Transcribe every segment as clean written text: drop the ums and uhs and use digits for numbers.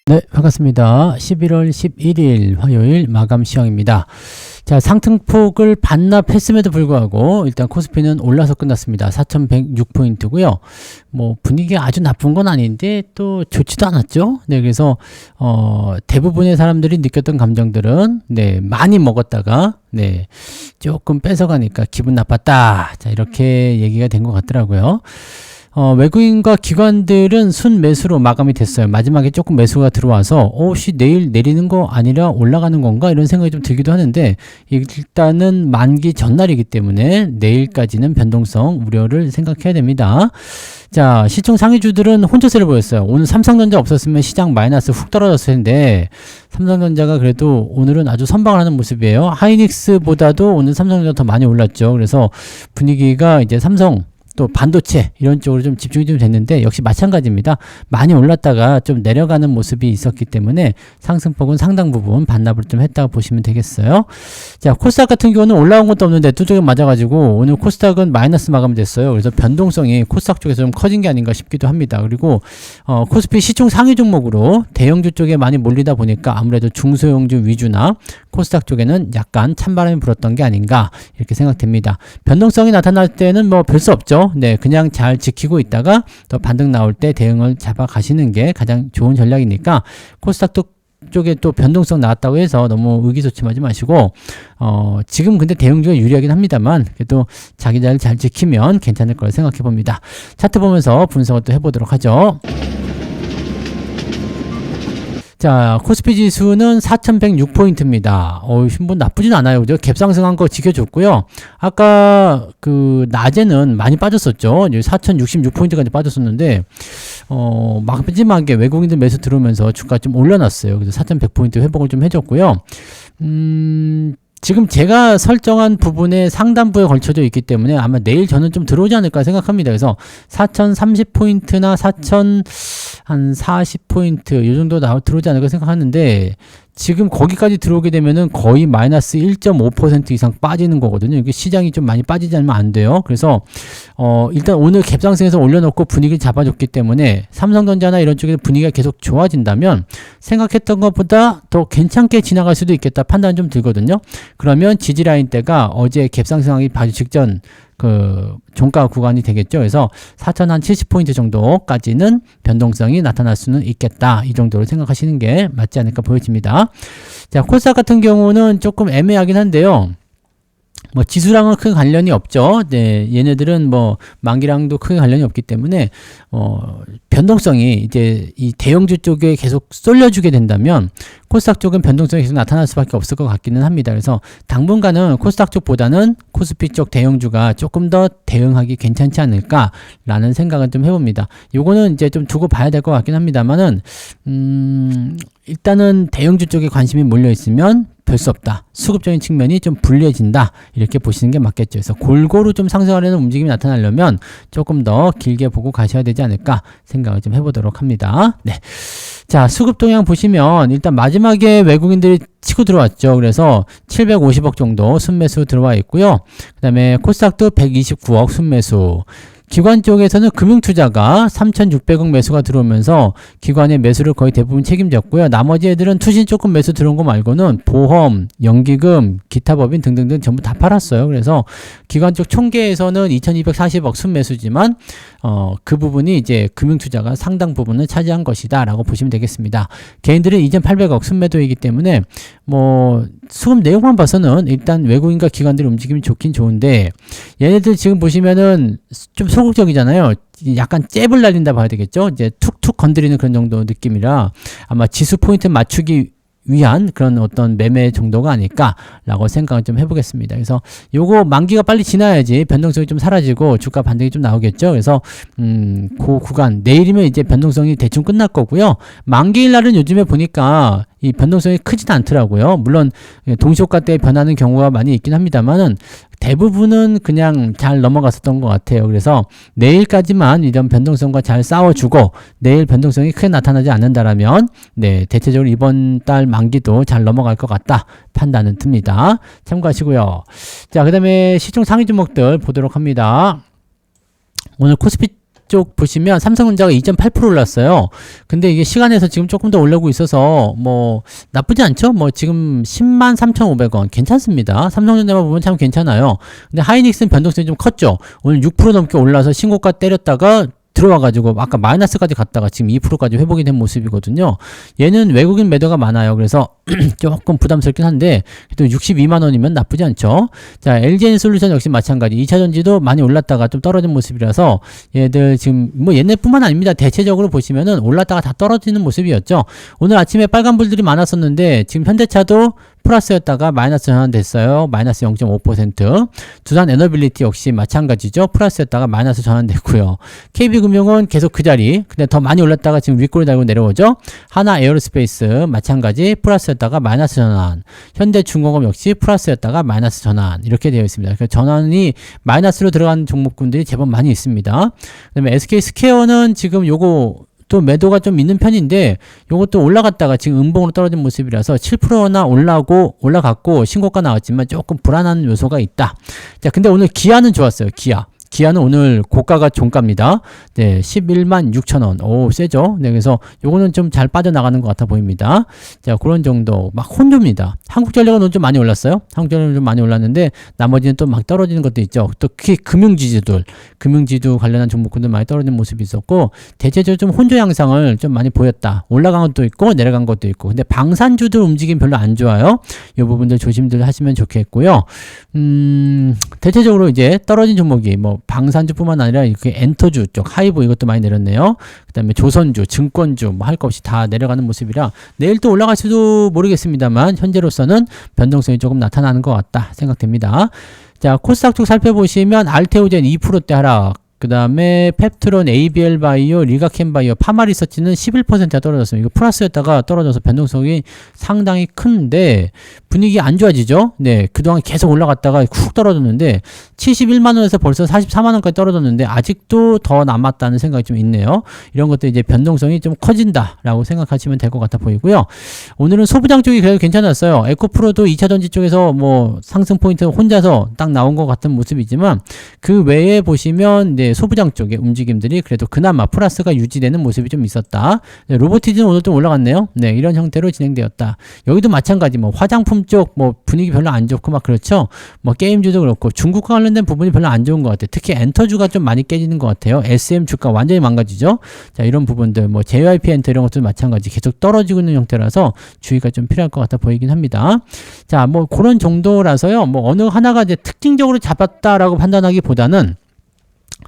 네, 반갑습니다. 11월 11일 화요일 마감 시황입니다. 자, 상승폭을 반납했음에도 불구하고 일단 코스피는 올라서 끝났습니다. 4106포인트고요. 뭐 분위기가 아주 나쁜 건 아닌데 또 좋지도 않았죠. 네, 그래서 대부분의 사람들이 느꼈던 감정들은 많이 먹었다가 조금 뺏어가니까 기분 나빴다. 자, 이렇게 얘기가 된 것 같더라고요. 외국인과 기관들은 순매수로 마감이 됐어요. 마지막에 조금 매수가 들어와서 내일 내리는 거 아니라 올라가는 건가 이런 생각이 좀 들기도 하는데, 일단은 만기 전날이기 때문에 내일까지는 변동성 우려를 생각해야 됩니다. 자, 시총 상위주들은 혼조세를 보였어요. 오늘 삼성전자 없었으면 시장 마이너스 훅 떨어졌을 텐데 삼성전자가 그래도 오늘은 아주 선방을 하는 모습이에요. 하이닉스보다도 오늘 삼성전자 더 많이 올랐죠. 그래서 분위기가 이제 삼성 또 반도체 이런 쪽으로 좀 집중이 좀 됐는데 역시 마찬가지입니다. 많이 올랐다가 좀 내려가는 모습이 있었기 때문에 상승폭은 상당 부분 반납을 좀 했다고 보시면 되겠어요. 자, 코스닥 같은 경우는 올라온 것도 없는데 뚜껑이 맞아가지고 오늘 코스닥은 마이너스 마감이 됐어요. 그래서 변동성이 코스닥 쪽에서 좀 커진 게 아닌가 싶기도 합니다. 그리고 코스피 시총 상위 종목으로 대형주 쪽에 많이 몰리다 보니까 아무래도 중소형주 위주나 코스닥 쪽에는 약간 찬바람이 불었던 게 아닌가 이렇게 생각됩니다. 변동성이 나타날 때는 뭐 별 수 없죠. 그냥 잘 지키고 있다가 또 반등 나올 때 대응을 잡아 가시는 게 가장 좋은 전략이니까 코스닥 쪽에 또 변동성 나왔다고 해서 너무 의기소침하지 마시고 지금 근데 대응주가 유리하긴 합니다만 그래도 자기 자리를 잘 지키면 괜찮을 거라 생각해 봅니다. 차트 보면서 분석을 또 해보도록 하죠. 자, 코스피 지수는 4106포인트입니다. 뭐 나쁘진 않아요. 그죠? 갭상승한 거 지켜줬고요. 아까 낮에는 많이 빠졌었죠. 4066포인트까지 빠졌었는데, 마지막에 외국인들 매수 들어오면서 주가 좀 올려놨어요. 그래서 4100포인트 회복을 좀 해줬고요. 지금 제가 설정한 부분에 상단부에 걸쳐져 있기 때문에 아마 내일 저는 좀 들어오지 않을까 생각합니다. 그래서 4030포인트나 4040포인트 이 정도 들어오지 않을까 생각하는데 지금 거기까지 들어오게 되면은 거의 마이너스 1.5% 이상 빠지는 거거든요. 이게 시장이 좀 많이 빠지지 않으면 안 돼요. 그래서 일단 오늘 갭상승해서 올려놓고 분위기를 잡아줬기 때문에 삼성전자나 이런 쪽에서 분위기가 계속 좋아진다면 생각했던 것보다 더 괜찮게 지나갈 수도 있겠다 판단 좀 들거든요. 그러면 지지라인대가 어제 갭상승하기 바로 직전 종가 구간이 되겠죠. 그래서 4070포인트 정도까지는 변동성이 나타날 수는 있겠다. 이 정도로 생각하시는 게 맞지 않을까 보여집니다. 자, 코스닥 같은 경우는 조금 애매하긴 한데요. 뭐 지수랑은 큰 관련이 없죠. 얘네들은 뭐 만기랑도 크게 관련이 없기 때문에 변동성이 이제 이 대형주 쪽에 계속 쏠려주게 된다면 코스닥 쪽은 변동성이 계속 나타날 수밖에 없을 것 같기는 합니다. 그래서 당분간은 코스닥 쪽보다는 코스피 쪽 대형주가 조금 더 대응하기 괜찮지 않을까라는 생각을 좀 해봅니다. 요거는 이제 좀 두고 봐야 될 것 같긴 합니다만은 일단은 대형주 쪽에 관심이 몰려 있으면 별 수 없다. 수급적인 측면이 좀 불리해진다. 이렇게 보시는 게 맞겠죠. 그래서 골고루 좀 상승하려는 움직임이 나타나려면 조금 더 길게 보고 가셔야 되지 않을까 생각을 좀 해보도록 합니다. 네. 자, 수급 동향 보시면 일단 마지막에 외국인들이 치고 들어왔죠. 그래서 750억 정도 순매수 들어와 있고요. 그 다음에 코스닥도 129억 순매수. 기관 쪽에서는 금융투자가 3,600억 매수가 들어오면서 기관의 매수를 거의 대부분 책임졌고요. 나머지 애들은 투신 조금 매수 들어온 거 말고는 보험, 연기금, 기타 법인 등등등 전부 다 팔았어요. 그래서 기관 쪽 총계에서는 2,240억 순매수지만 그 부분이 이제 금융투자가 상당 부분을 차지한 것이다 라고 보시면 되겠습니다. 개인들은 2,800억 순매도이기 때문에 뭐 수급 내용만 봐서는 일단 외국인과 기관들의 움직임이 좋긴 좋은데 얘네들 지금 보시면은 좀 소극적이잖아요. 약간 잽을 날린다 봐야 되겠죠. 이제 툭툭 건드리는 그런 정도 느낌이라 아마 지수 포인트 맞추기 위한 그런 어떤 매매 정도가 아닐까라고 생각을 좀 해보겠습니다. 그래서 요거 만기가 빨리 지나야지 변동성이 좀 사라지고 주가 반등이 좀 나오겠죠. 그래서 그 구간 내일이면 이제 변동성이 대충 끝날 거고요. 만기일 날은 요즘에 보니까 이 변동성이 크진 않더라고요. 물론 동시효과 때 변하는 경우가 많이 있긴 합니다만은 대부분은 그냥 잘 넘어갔었던 것 같아요. 그래서 내일까지만 이런 변동성과 잘 싸워주고 내일 변동성이 크게 나타나지 않는다라면 대체적으로 이번 달 만기도 잘 넘어갈 것 같다 판단은 듭니다. 참고하시고요. 자, 그 다음에 시총 상위 종목들 보도록 합니다. 오늘 코스피 쪽 보시면 삼성전자가 2.8% 올랐어요. 근데 이게 시간에서 지금 조금 더 올라오고 있어서 뭐 나쁘지 않죠? 뭐 지금 10만 3,500원 괜찮습니다. 삼성전자만 보면 참 괜찮아요. 근데 하이닉스는 변동성이 좀 컸죠. 오늘 6% 넘게 올라서 신고가 때렸다가 들어와가지고 아까 마이너스까지 갔다가 지금 2%까지 회복이 된 모습이거든요. 얘는 외국인 매도가 많아요. 그래서 조금 부담스럽긴 한데 또 62만 원이면 나쁘지 않죠. 자, LG에너솔루션 역시 마찬가지. 2차전지도 많이 올랐다가 좀 떨어진 모습이라서 얘들 지금 뭐 얘네뿐만 아닙니다. 대체적으로 보시면은 올랐다가 다 떨어지는 모습이었죠. 오늘 아침에 빨간불들이 많았었는데 지금 현대차도 플러스였다가 마이너스 전환됐어요. 마이너스 0.5%. 두산 에너빌리티 역시 마찬가지죠. 플러스였다가 마이너스 전환됐고요. KB금융은 계속 그 자리. 근데 더 많이 올랐다가 지금 윗골 달고 내려오죠. 하나 에어로스페이스 마찬가지 플러스였다가 마이너스 전환. 현대중공업 역시 플러스였다가 마이너스 전환. 이렇게 되어 있습니다. 그러니까 전환이 마이너스로 들어간 종목군들이 제법 많이 있습니다. 그다음에 SK스퀘어는 지금 요거 또 매도가 좀 있는 편인데 요것도 올라갔다가 지금 음봉으로 떨어진 모습이라서 7%나 올라갔고 신고가 나왔지만 조금 불안한 요소가 있다. 자, 근데 오늘 기아는 좋았어요. 기아는 오늘 고가가 종가입니다. 네, 11만 6천 원. 오, 세죠? 네, 그래서 요거는 좀 잘 빠져나가는 것 같아 보입니다. 자, 그런 정도. 막 혼조입니다. 한국전력은 오늘 좀 많이 올랐어요. 한국전력은 좀 많이 올랐는데, 나머지는 또 막 떨어지는 것도 있죠. 또 금융지주 관련한 종목군들 많이 떨어지는 모습이 있었고, 대체적으로 좀 혼조 양상을 좀 많이 보였다. 올라간 것도 있고, 내려간 것도 있고. 근데 방산주들 움직임 별로 안 좋아요. 이 부분들 조심들 하시면 좋겠고요. 대체적으로 이제 떨어진 종목이 뭐, 방산주뿐만 아니라 이렇게 엔터주 쪽 하이브 이것도 많이 내렸네요. 그 다음에 조선주, 증권주 뭐 할 거 없이 다 내려가는 모습이라 내일 또 올라갈지도 모르겠습니다만 현재로서는 변동성이 조금 나타나는 것 같다 생각됩니다. 자, 코스닥 쪽 살펴보시면 알테오젠 2%대 하락. 그 다음에 펩트론, ABL바이오, 리가켄바이오, 파마리서치는 11%가 떨어졌습니다. 이거 플러스였다가 떨어져서 변동성이 상당히 큰데 분위기 안 좋아지죠? 네, 그동안 계속 올라갔다가 훅 떨어졌는데 71만 원에서 벌써 44만 원까지 떨어졌는데 아직도 더 남았다는 생각이 좀 있네요. 이런 것도 이제 변동성이 좀 커진다라고 생각하시면 될 것 같아 보이고요. 오늘은 소부장 쪽이 그래도 괜찮았어요. 에코프로도 2차전지 쪽에서 뭐 상승 포인트 혼자서 딱 나온 것 같은 모습이지만 그 외에 보시면 네, 소부장 쪽의 움직임들이 그래도 그나마 플러스가 유지되는 모습이 좀 있었다. 네, 로보티즈는 오늘 좀 올라갔네요. 네, 이런 형태로 진행되었다. 여기도 마찬가지 뭐 화장품 쪽 뭐 분위기 별로 안 좋고 막 그렇죠. 뭐 게임주도 그렇고 중국과 관련된 부분이 별로 안 좋은 것 같아요. 특히 엔터주가 좀 많이 깨지는 것 같아요. SM 주가 완전히 망가지죠. 자, 이런 부분들 뭐 JYP 엔터 이런 것도 마찬가지 계속 떨어지고 있는 형태라서 주의가 좀 필요할 것 같아 보이긴 합니다. 자, 뭐 그런 정도라서요. 뭐 어느 하나가 이제 특징적으로 잡았다라고 판단하기보다는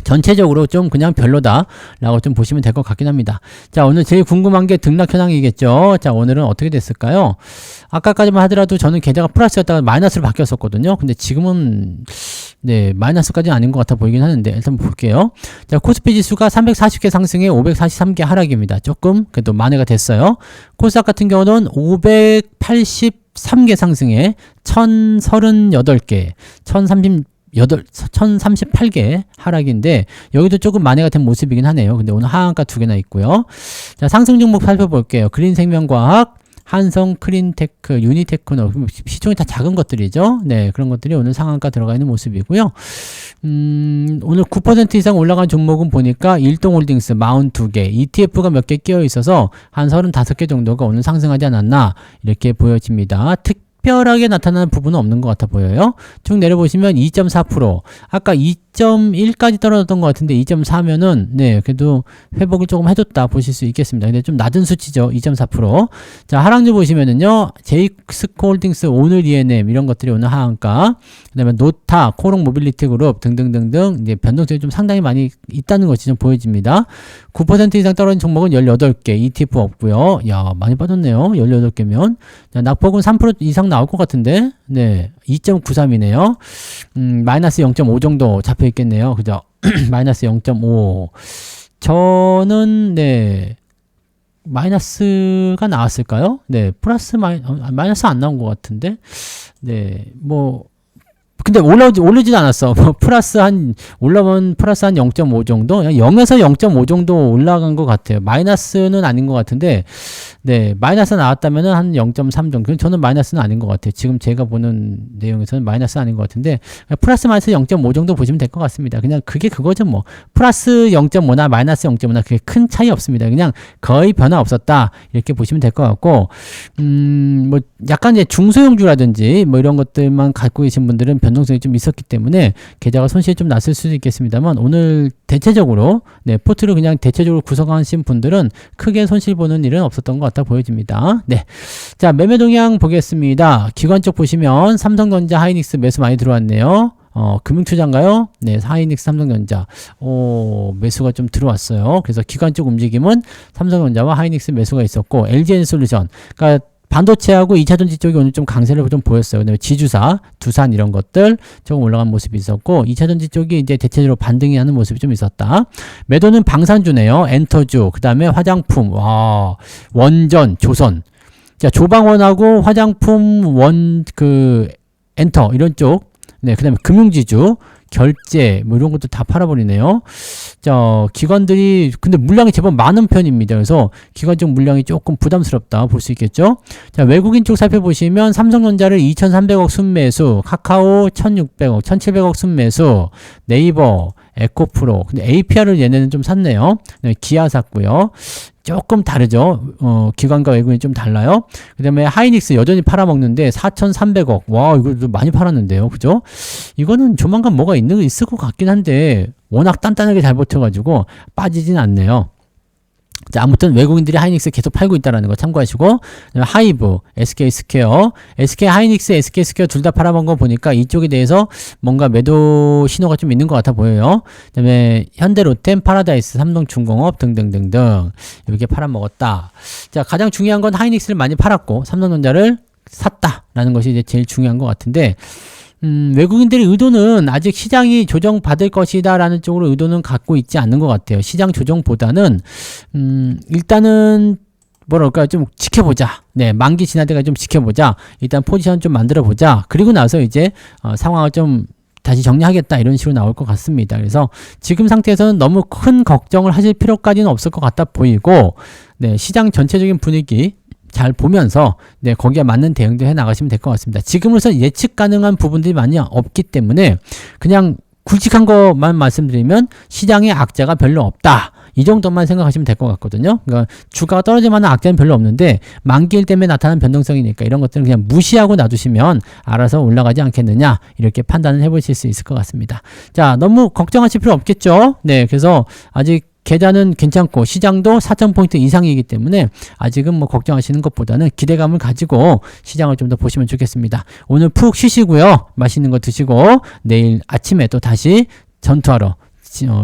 전체적으로 좀 그냥 별로다라고 좀 보시면 될 것 같긴 합니다. 자, 오늘 제일 궁금한 게 등락 현황이겠죠. 자, 오늘은 어떻게 됐을까요? 아까까지만 하더라도 저는 계좌가 플러스였다가 마이너스로 바뀌었었거든요. 근데 지금은 네, 마이너스까지는 아닌 것 같아 보이긴 하는데 일단 볼게요. 자, 코스피 지수가 340개 상승에 543개 하락입니다. 조금 그래도 만회가 됐어요. 코스닥 같은 경우는 583개 상승에 1038개, 1038개 하락인데 여기도 조금 만회가 된 모습이긴 하네요. 근데 오늘 하한가 2개나 있고요. 자, 상승 종목 살펴볼게요. 그린생명과학, 한성, 크린테크, 유니테크노, 시총이 다 작은 것들이죠. 네, 그런 것들이 오늘 상한가 들어가 있는 모습이고요. 오늘 9% 이상 올라간 종목은 보니까 일동홀딩스 42개, ETF가 몇 개 끼어 있어서 한 35개 정도가 오늘 상승하지 않았나 이렇게 보여집니다. 특별하게 나타나는 부분은 없는 것 같아 보여요. 쭉 내려보시면 2.4%, 아까 2.1까지 떨어졌던 것 같은데 2.4면은 네, 그래도 회복을 조금 해줬다 보실 수 있겠습니다. 근데 좀 낮은 수치죠. 2.4%. 자, 하락률 보시면은요, 제이스코홀딩스, 오늘 ENM 이런 것들이 오늘 하한가, 그다음에 노타, 코롱 모빌리티 그룹 등등등등 이제 변동성이 좀 상당히 많이 있다는 것이 좀 보여집니다. 9% 이상 떨어진 종목은 18개, ETF 없고요. 야, 많이 빠졌네요. 18개면. 자, 낙폭은 3% 이상 나올 것 같은데, 네, 2.93이네요. 마이너스 0.5 정도 잡혀 있겠네요. 그죠? 마이너스 0.5. 저는, 네, 마이너스가 나왔을까요? 네, 플러스 마이너스 안 나온 것 같은데, 네, 뭐, 근데 오르지도 않았어. 뭐 올라온 플러스 한 0.5 정도? 0에서 0.5 정도 올라간 것 같아요. 마이너스는 아닌 것 같은데, 네, 마이너스 나왔다면은 한 0.3 정도. 저는 마이너스는 아닌 것 같아요. 지금 제가 보는 내용에서는 마이너스 아닌 것 같은데, 플러스 마이너스 0.5 정도 보시면 될 것 같습니다. 그냥 그게 그거죠, 뭐. 플러스 0.5나 마이너스 0.5나 그게 큰 차이 없습니다. 그냥 거의 변화 없었다. 이렇게 보시면 될 것 같고, 뭐, 약간 이제 중소형주라든지 뭐 이런 것들만 갖고 계신 분들은 변동성이 좀 있었기 때문에 계좌가 손실이 좀 났을 수도 있겠습니다만, 오늘 대체적으로, 네, 포트를 그냥 대체적으로 구성하신 분들은 크게 손실 보는 일은 없었던 것 같아 보여집니다. 네. 자, 매매 동향 보겠습니다. 기관 쪽 보시면 삼성전자, 하이닉스 매수 많이 들어왔네요. 금융투자인가요? 네, 하이닉스, 삼성전자. 매수가 좀 들어왔어요. 그래서 기관 쪽 움직임은 삼성전자와 하이닉스 매수가 있었고, LG엔솔루션. 그러니까 반도체하고 2차전지 쪽이 오늘 좀 강세를 좀 보였어요. 그다음에 지주사, 두산 이런 것들 조금 올라간 모습이 있었고, 2차전지 쪽이 이제 대체적으로 반등이 하는 모습이 좀 있었다. 매도는 방산주네요. 엔터주, 그 다음에 화장품, 원전, 조선. 자, 조방원하고 화장품, 엔터 이런 쪽. 네, 그 다음에 금융지주, 결제, 뭐 이런 것도 다 팔아버리네요. 자, 기관들이, 근데 물량이 제법 많은 편입니다. 그래서 기관 쪽 물량이 조금 부담스럽다 볼 수 있겠죠. 자, 외국인 쪽 살펴보시면 삼성전자를 2,300억 순매수, 카카오 1,600억, 1,700억 순매수, 네이버, 에코프로. 근데 APR을 얘네는 좀 샀네요. 네, 기아 샀고요. 조금 다르죠. 기관과 외국인이 좀 달라요. 그 다음에 하이닉스 여전히 팔아먹는데 4,300억. 와, 이거 많이 팔았는데요. 그죠? 이거는 조만간 뭐가 있을 것 같긴 한데 워낙 단단하게 잘 버텨가지고 빠지진 않네요. 자, 아무튼 외국인들이 하이닉스 계속 팔고 있다는 거 참고하시고, 하이브, SK스퀘어, SK하이닉스, SK스퀘어 둘 다 팔아먹은 거 보니까 이쪽에 대해서 뭔가 매도 신호가 좀 있는 것 같아 보여요. 그 다음에 현대로템, 파라다이스, 삼성중공업 등등등등 이렇게 팔아먹었다. 자, 가장 중요한 건 하이닉스를 많이 팔았고 삼성전자를 샀다라는 것이 이제 제일 중요한 것 같은데, 외국인들의 의도는 아직 시장이 조정받을 것이다 라는 쪽으로 의도는 갖고 있지 않는 것 같아요. 시장 조정보다는 일단은 뭐랄까 좀 지켜보자. 네, 만기 지날 때까지 좀 지켜보자. 일단 포지션 좀 만들어 보자. 그리고 나서 이제 상황을 좀 다시 정리하겠다 이런 식으로 나올 것 같습니다. 그래서 지금 상태에서는 너무 큰 걱정을 하실 필요까지는 없을 것 같아 보이고, 네, 시장 전체적인 분위기 잘 보면서 네, 거기에 맞는 대응도 해 나가시면 될 것 같습니다. 지금으로선 예측 가능한 부분들이 많이 없기 때문에 그냥 굵직한 것만 말씀드리면 시장에 악재가 별로 없다. 이 정도만 생각하시면 될 것 같거든요. 그러니까 주가가 떨어질 만한 악재는 별로 없는데 만기일 때문에 나타나는 변동성이니까 이런 것들은 그냥 무시하고 놔두시면 알아서 올라가지 않겠느냐 이렇게 판단을 해보실 수 있을 것 같습니다. 자, 너무 걱정하실 필요 없겠죠. 네, 그래서 아직 계좌는 괜찮고 시장도 4,000포인트 이상이기 때문에 아직은 뭐 걱정하시는 것보다는 기대감을 가지고 시장을 좀 더 보시면 좋겠습니다. 오늘 푹 쉬시고요. 맛있는 거 드시고 내일 아침에 또 다시 전투하러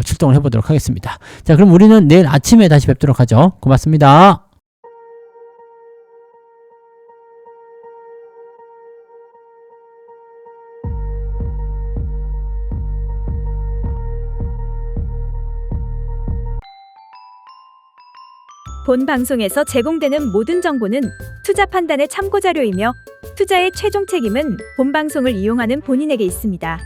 출동을 해보도록 하겠습니다. 자, 그럼 우리는 내일 아침에 다시 뵙도록 하죠. 고맙습니다. 본 방송에서 제공되는 모든 정보는 투자 판단의 참고 자료이며 투자의 최종 책임은 본 방송을 이용하는 본인에게 있습니다.